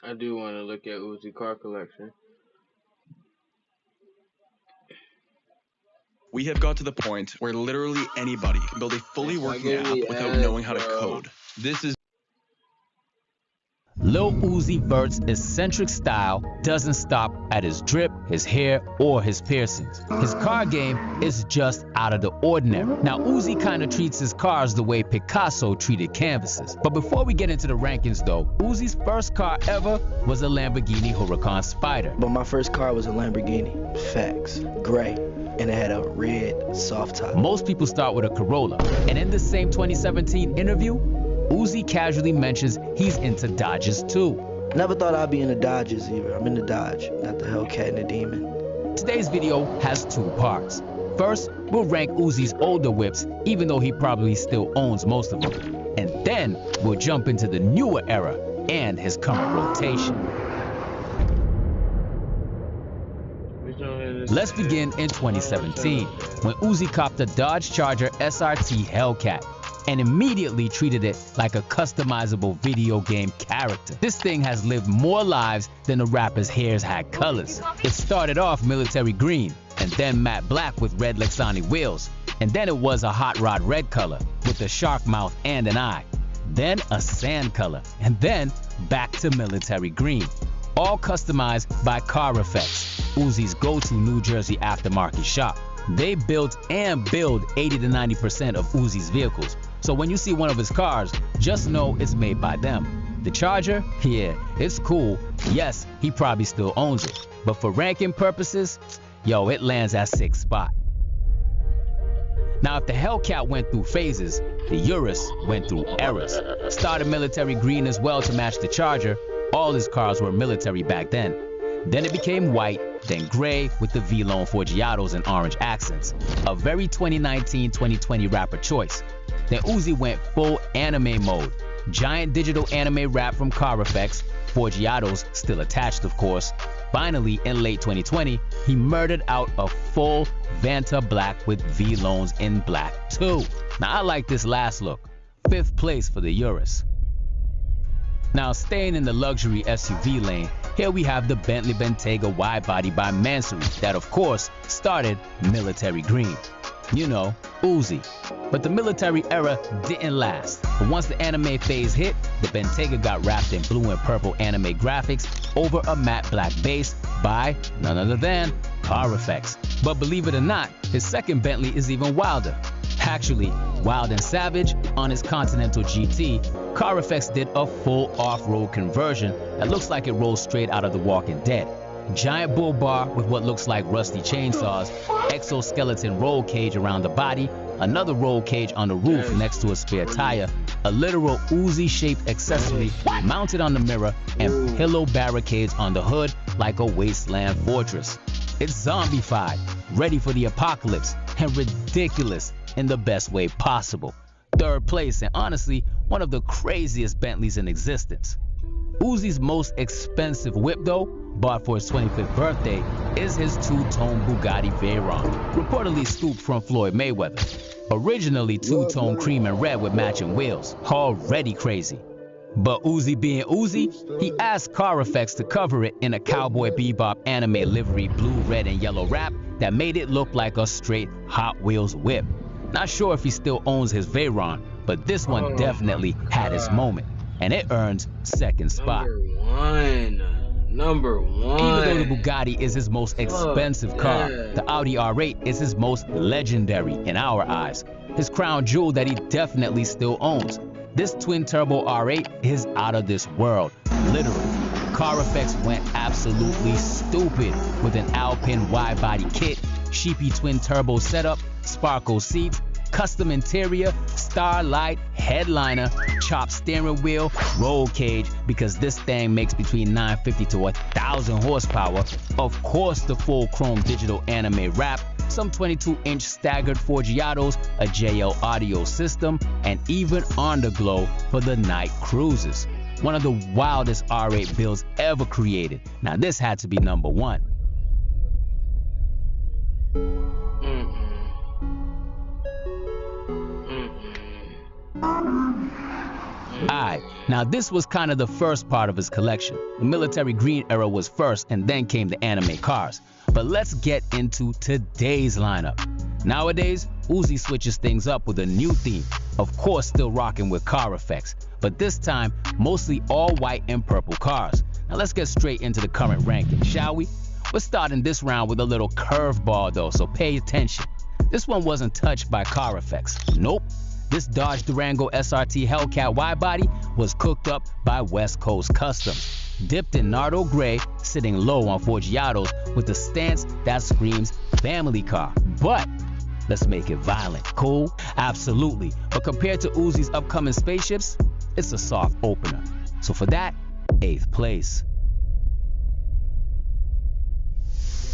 Speaker 1: I do want to look at Uzi car collection.
Speaker 2: We have got to the point where literally anybody can build a fully working app without knowing how to code. This is
Speaker 10: Lil Uzi Vert's eccentric style doesn't stop at his drip, his hair, or his piercings. His car game is just out of the ordinary. Now, Uzi kind of treats his cars the way Picasso treated canvases. But before we get into the rankings though, Uzi's first car ever was a Lamborghini Huracan Spider.
Speaker 11: But my first car was a Lamborghini, facts, gray, and it had a red soft top.
Speaker 10: Most people start with a Corolla, and in the same 2017 interview, Uzi casually mentions he's into Dodges too.
Speaker 11: Never thought I'd be in the Dodges either. I'm in the Dodge, not the Hellcat and the Demon.
Speaker 10: Today's video has two parts. First, we'll rank Uzi's older whips, even though he probably still owns most of them. And then, we'll jump into the newer era and his current rotation. Let's begin in 2017, when Uzi copped a Dodge Charger SRT Hellcat and immediately treated it like a customizable video game character. This thing has lived more lives than the rapper's hairs had colors. It started off military green, and then matte black with red Lexani wheels, and then it was a hot rod red color with a shark mouth and an eye, then a sand color, and then back to military green. All customized by Car Effects, Uzi's go-to New Jersey aftermarket shop. They built and build 80 to 90% of Uzi's vehicles. So when you see one of his cars, just know it's made by them. The Charger, yeah, it's cool. Yes, he probably still owns it. But for ranking purposes, yo, it lands at 6th spot. Now, if the Hellcat went through phases, the Urus went through eras. Started military green as well to match the Charger. All his cars were military back then. Then it became white, then gray with the V-Lone Forgiatos and orange accents. A very 2019-2020 rapper choice. Then Uzi went full anime mode. Giant digital anime wrap from Car Effects, Forgiatos still attached of course. Finally, in late 2020, he murdered out a full Vanta black with V-Lones in black too. Now I like this last look. 5th place for the Urus. Now staying in the luxury SUV lane, here we have the Bentley Bentayga wide-body by Mansory that of course started military green. You know, Uzi. But the military era didn't last. But once the anime phase hit, the Bentayga got wrapped in blue and purple anime graphics over a matte black base by none other than Car Effects. But believe it or not, his second Bentley is even wilder. Actually, Wild and Savage on his Continental GT, Car Effects did a full off-road conversion that looks like it rolls straight out of The Walking Dead. Giant bull bar with what looks like rusty chainsaws, exoskeleton roll cage around the body, another roll cage on the roof next to a spare tire, a literal Uzi-shaped accessory mounted on the mirror, and pillow barricades on the hood like a wasteland fortress. It's zombified, ready for the apocalypse, and ridiculous in the best way possible. 3rd place, and honestly, one of the craziest Bentleys in existence. Uzi's most expensive whip though, bought for his 25th birthday, is his two-tone Bugatti Veyron, reportedly scooped from Floyd Mayweather. Originally two-tone cream and red with matching wheels, already crazy. But Uzi being Uzi, he asked Car Effects to cover it in a Cowboy Bebop anime livery blue, red, and yellow wrap that made it look like a straight Hot Wheels whip. Not sure if he still owns his Veyron, but this one definitely had its moment, and it earns 2nd spot.
Speaker 1: Number one.
Speaker 10: Even though the Bugatti is his most expensive car, the Audi R8 is his most legendary in our eyes. His crown jewel that he definitely still owns. This twin-turbo R8 is out of this world, literally. Carifex went absolutely stupid with an Alpine wide-body kit, sheepy twin-turbo setup, sparkle seats, custom interior, starlight, headliner, chopped steering wheel, roll cage, because this thing makes between 950 to 1,000 horsepower. Of course, the full chrome digital anime wrap, some 22-inch staggered Forgiatos, a JL audio system, and even underglow for the night cruises. One of the wildest R8 builds ever created. Now this had to be number one. Alright, now this was kind of the first part of his collection. The military green era was first, and then came the anime cars. But let's get into today's lineup. Nowadays, Uzi switches things up with a new theme. Of course, still rocking with Carifex, but this time, mostly all white and purple cars. Now let's get straight into the current ranking, shall we? We're starting this round with a little curveball though, so pay attention. This one wasn't touched by Carifex. Nope. This Dodge Durango SRT Hellcat widebody was cooked up by West Coast Customs. Dipped in Nardo Gray, sitting low on Forgiatos with a stance that screams family car. But let's make it violent. Cool? Absolutely. But compared to Uzi's upcoming spaceships, it's a soft opener. So for that, 8th place.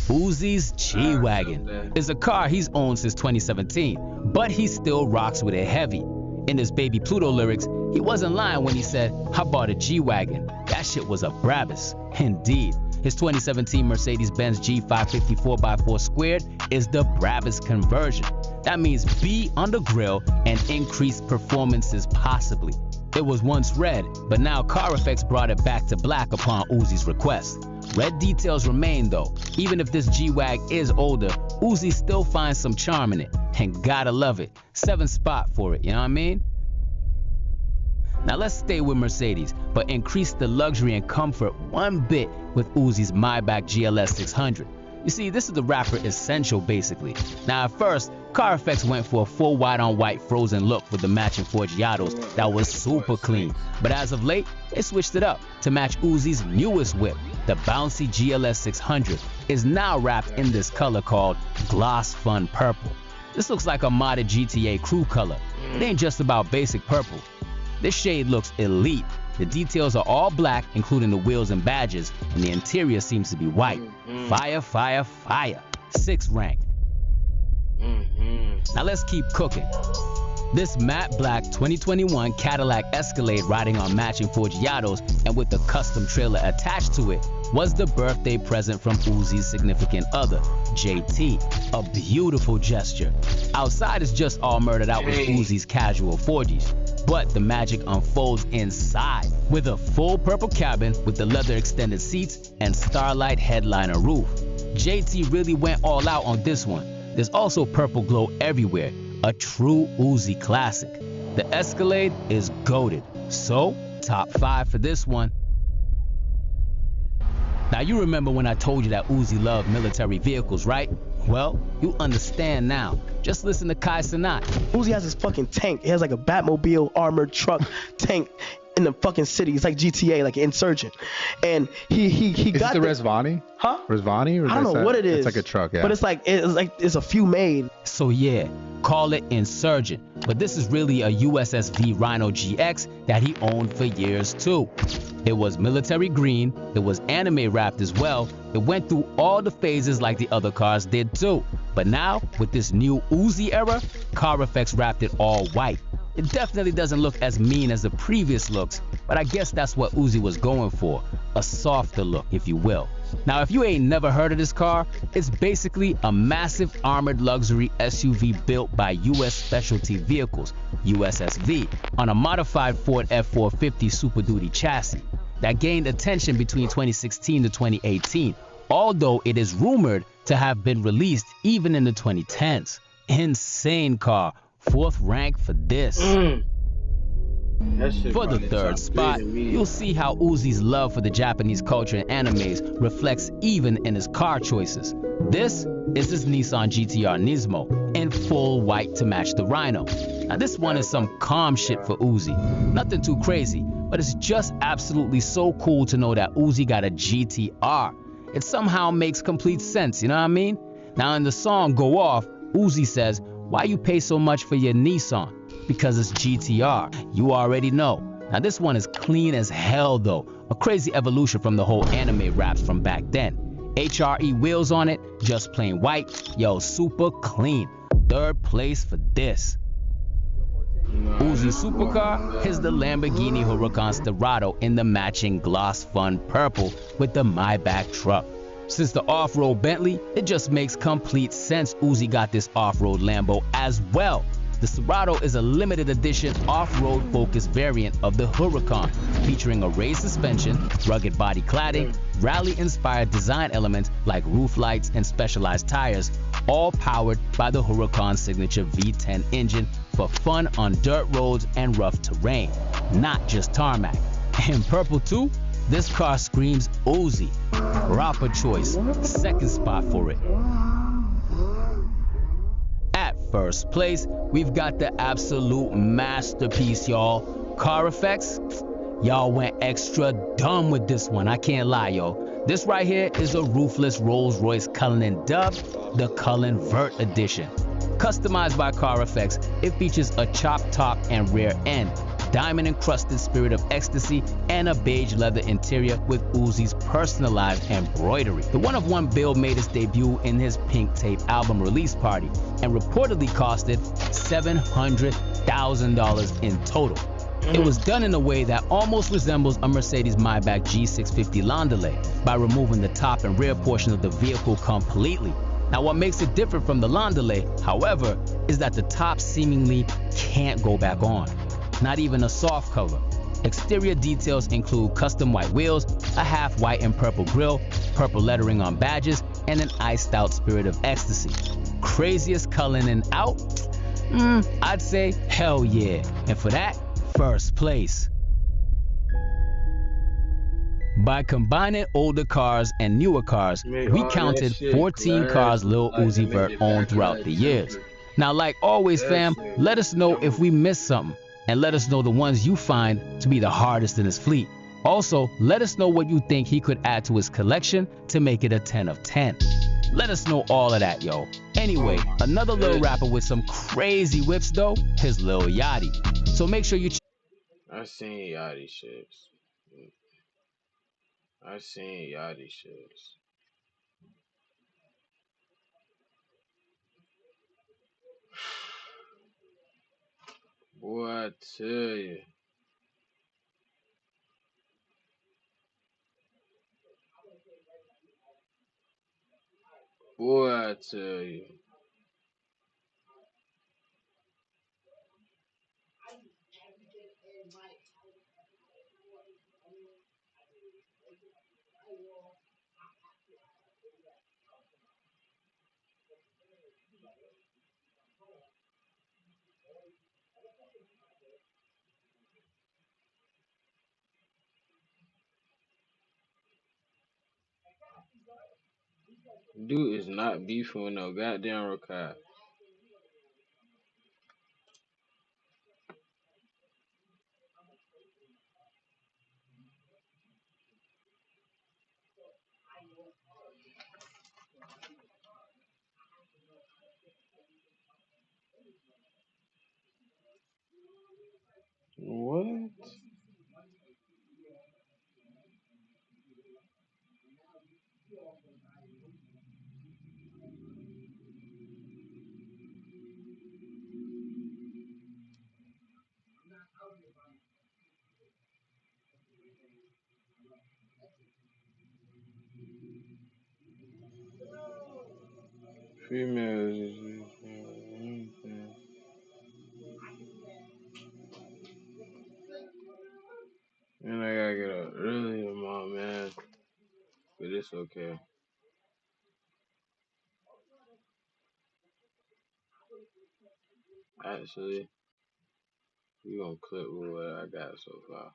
Speaker 10: Uzi's G-Wagon is a car he's owned since 2017, but he still rocks with it heavy. In his Baby Pluto lyrics, he wasn't lying when he said, "I bought a G-Wagon. That shit was a Brabus." Indeed, his 2017 Mercedes-Benz G550 4x4 squared is the Brabus conversion. That means B on the grille and increased performances possibly. It was once red, but now Carifex brought it back to black upon Uzi's request. Red details remain though. Even if this G-Wag is older, Uzi still finds some charm in it, and gotta love it. 7th spot for it, you know what I mean? Now let's stay with Mercedes, but increase the luxury and comfort one bit with Uzi's Maybach GLS 600. You see, this is the rapper essential basically. Now at first, Carifex went for a full white-on-white frozen look with the matching Forgiatos that was super clean. But as of late, it switched it up to match Uzi's newest whip. The bouncy GLS 600 is now wrapped in this color called Gloss Fun Purple. This looks like a modded GTA crew color. It ain't just about basic purple. This shade looks elite. The details are all black, including the wheels and badges, and the interior seems to be white. Fire, fire, fire. 6th rank. Now let's keep cooking. This matte black 2021 Cadillac Escalade riding on matching Forgiatos and with the custom trailer attached to it was the birthday present from Uzi's significant other, JT. A beautiful gesture. Outside is just all murdered out with Uzi's casual 40s, but the magic unfolds inside with a full purple cabin with the leather extended seats and starlight headliner roof. JT really went all out on this one. There's also purple glow everywhere, a true Uzi classic. The Escalade is goated, so top 5 for this one. Now you remember when I told you that Uzi loved military vehicles, right? Well, you understand now. Just listen to Kai Cenat.
Speaker 11: Uzi has this fucking tank. It has like a Batmobile armored truck tank in the fucking city. It's like GTA, like an Insurgent. And he got
Speaker 12: the Rezvani?
Speaker 11: Huh?
Speaker 12: Rezvani? Or
Speaker 11: I don't know what it is.
Speaker 12: It's like a truck, yeah.
Speaker 11: But it's like it's a few made.
Speaker 10: So yeah, call it Insurgent. But this is really a USSV Rhino GX that he owned for years too. It was military green, it was anime wrapped as well. It went through all the phases like the other cars did too. But now, with this new Uzi era, Carifex wrapped it all white. It definitely doesn't look as mean as the previous looks, but I guess that's what Uzi was going for, a softer look, if you will. Now, if you ain't never heard of this car, it's basically a massive armored luxury SUV built by U.S. Specialty Vehicles, USSV, on a modified Ford F450 Super Duty chassis that gained attention between 2016 to 2018, although it is rumored to have been released even in the 2010s. Insane car. 4th rank for this.
Speaker 1: That shit
Speaker 10: For the
Speaker 1: probably
Speaker 10: third
Speaker 1: top 3
Speaker 10: spot,
Speaker 1: to me.
Speaker 10: you'll see how Uzi's love for the Japanese culture and animes reflects even in his car choices. This is his Nissan GTR Nismo in full white to match the Rhino. Now this one is some calm shit for Uzi. Nothing too crazy, but it's just absolutely so cool to know that Uzi got a GTR. It somehow makes complete sense, you know what I mean? Now in the song Go Off, Uzi says, "Why you pay so much for your Nissan?" Because it's GTR. You already know. Now this one is clean as hell though. A crazy evolution from the whole anime raps from back then. HRE wheels on it, just plain white. Yo, super clean. Third place for this. Uzi's supercar is the Lamborghini Huracan Sterrato in the matching gloss fun purple with the Maybach truck. Since the off-road Bentley, it just makes complete sense Uzi got this off-road Lambo as well. The Sterrato is a limited edition off-road focused variant of the Huracan, featuring a raised suspension, rugged body cladding, rally-inspired design elements like roof lights and specialized tires, all powered by the Huracan signature V10 engine for fun on dirt roads and rough terrain, not just tarmac. In purple too, this car screams Uzi. Proper choice, second spot for it. At first place, we've got the absolute masterpiece, y'all. Car effects, y'all went extra dumb with this one, I can't lie, yo. This right here is a roofless Rolls-Royce Cullinan Dub, the Cullen Vert Edition. Customized by Car Effects, it features a chopped top and rear end, diamond-encrusted Spirit of Ecstasy, and a beige leather interior with Uzi's personalized embroidery. The one-of-one build made its debut in his Pink Tape album release party and reportedly costed $700,000 in total. It was done in a way that almost resembles a Mercedes Maybach G650 Landaulet by removing the top and rear portion of the vehicle completely. Now what makes it different from the Landaulet, however, is that the top seemingly can't go back on. Not even a soft cover. Exterior details include custom white wheels, a half white and purple grille, purple lettering on badges, and an iced out Spirit of Ecstasy. Craziest Cullinan out? I'd say hell yeah. And for that, first place. By combining older cars and newer cars, we counted 14 cars Lil Uzi Vert owned throughout the years. Now like always fam, let us know if we missed something, and let us know the ones you find to be the hardest in his fleet. Also, let us know what you think he could add to his collection to make it a 10 of 10. Let us know all of that, yo. Anyway, another little rapper with some crazy whips though is Lil Yachty. So make sure you
Speaker 1: I seen Yachty shits. I seen Yachty shits. Boy, I tell you. Boy, I tell you. Dude is not beefing with no goddamn Rakai. What? Females is and I gotta get up early tomorrow, man. But it's okay. Actually, You gonna clip with what I got so far.